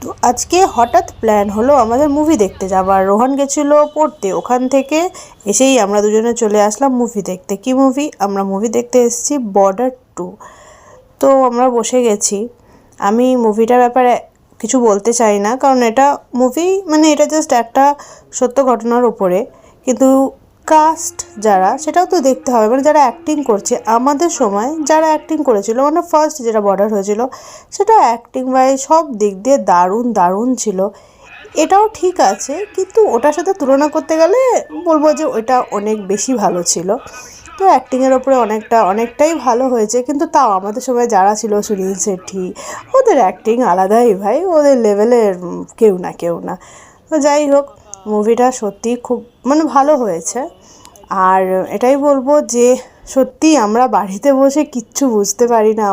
তো আজকে হঠাৎ প্ল্যান হলো আমাদের মুভি দেখতে যাবার। রোহন গেছিলো পড়তে, ওখান থেকে এসেই আমরা দুজনে চলে আসলাম মুভি দেখতে। কি মুভি? আমরা মুভি দেখতে এসেছি বর্ডার 2। তো আমরা বসে গেছি। আমি মুভিটার ব্যাপারে কিছু বলতে চাই না, কারণ এটা মুভি মানে এটা জাস্ট একটা সত্য ঘটনার উপরে। কিন্তু কাস্ট যারা, সেটাও তো দেখতে হবে, মানে যারা অ্যাক্টিং করছে আমাদের সময়, যারা অ্যাক্টিং করেছিল, মানে ফার্স্ট যেটা বর্ডার হয়েছিল, সেটা অ্যাক্টিং বাই সব দিক দিয়ে দারুণ দারুণ ছিল। এটাও ঠিক আছে, কিন্তু ওটার সাথে তুলনা করতে গেলে বলবো যে ওটা অনেক বেশি ভালো ছিল। তো অ্যাক্টিংয়ের ওপরে অনেকটাই ভালো হয়েছে, কিন্তু তাও আমাদের সময় যারা ছিল, সুনীল শেট্টি, ওদের অ্যাক্টিং আলাদাই ভাই, ওদের লেভেলের কেউ না। তো যাই হোক, মুভিটা সত্যিই খুব মানে ভালো হয়েছে। আর এটাই বলবো যে সত্যিই আমরা বাড়িতে বসে কিচ্ছু বুঝতে পারি না,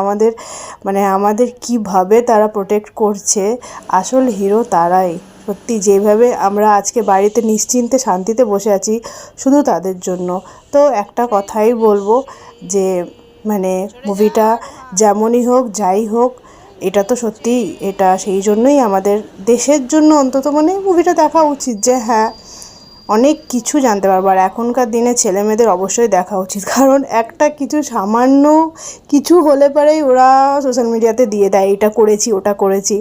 আমাদের কীভাবে তারা প্রোটেক্ট করছে। আসল হিরো তারাই। সত্যি যেভাবে আমরা আজকে বাড়িতে নিশ্চিন্তে শান্তিতে বসে আছি, শুধু তাদের জন্য। তো একটা কথাই বলবো যে মানে মুভিটা যেমনই হোক যাই হোক, এটা তো সত্যিই এটা সেই জন্যই আমাদের দেশের জন্য অন্তত মানে মুভিটা দেখা উচিত, যে হ্যাঁ অনেক কিছু জানতে পারবো। আর এখনকার দিনে ছেলেমেয়েদের অবশ্যই দেখা উচিত, কারণ একটা কিছু সামান্য কিছু হলে পরেই ওরা সোশ্যাল মিডিয়াতে দিয়ে দেয়, এটা করেছি ওটা করেছি।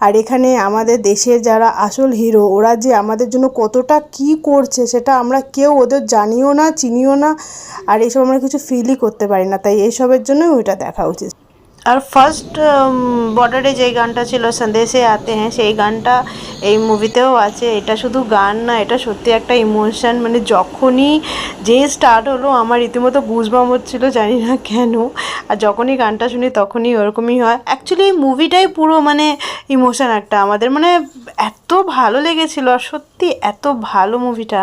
আর এখানে আমাদের দেশের যারা আসল হিরো, ওরা যে আমাদের জন্য কতটা কি করছে, সেটা আমরা কেউ ওদের জানিও না, চিনিও না। আর এইসব আমরা কিছু ফিলই করতে পারি না, তাই এইসবের জন্যই ওইটা দেখা উচিত। আর ফার্স্ট বর্ডারে যেই গানটা ছিল সন্দেশে আতে হ্যাঁ, সেই গানটা এই মুভিতেও আছে। এটা শুধু গান না, এটা সত্যি একটা ইমোশন। মানে যখনই স্টার্ট হলো আমার রীতিমতো গুজবাম্প হচ্ছিলো, জানি না কেন। আর যখনই গানটা শুনি তখনই ওরকমই হয়। অ্যাকচুয়ালি এই মুভিটাই পুরো মানে ইমোশন একটা আমাদের, মানে এত ভালো লেগেছিলো, আর সত্যি এত ভালো মুভিটা।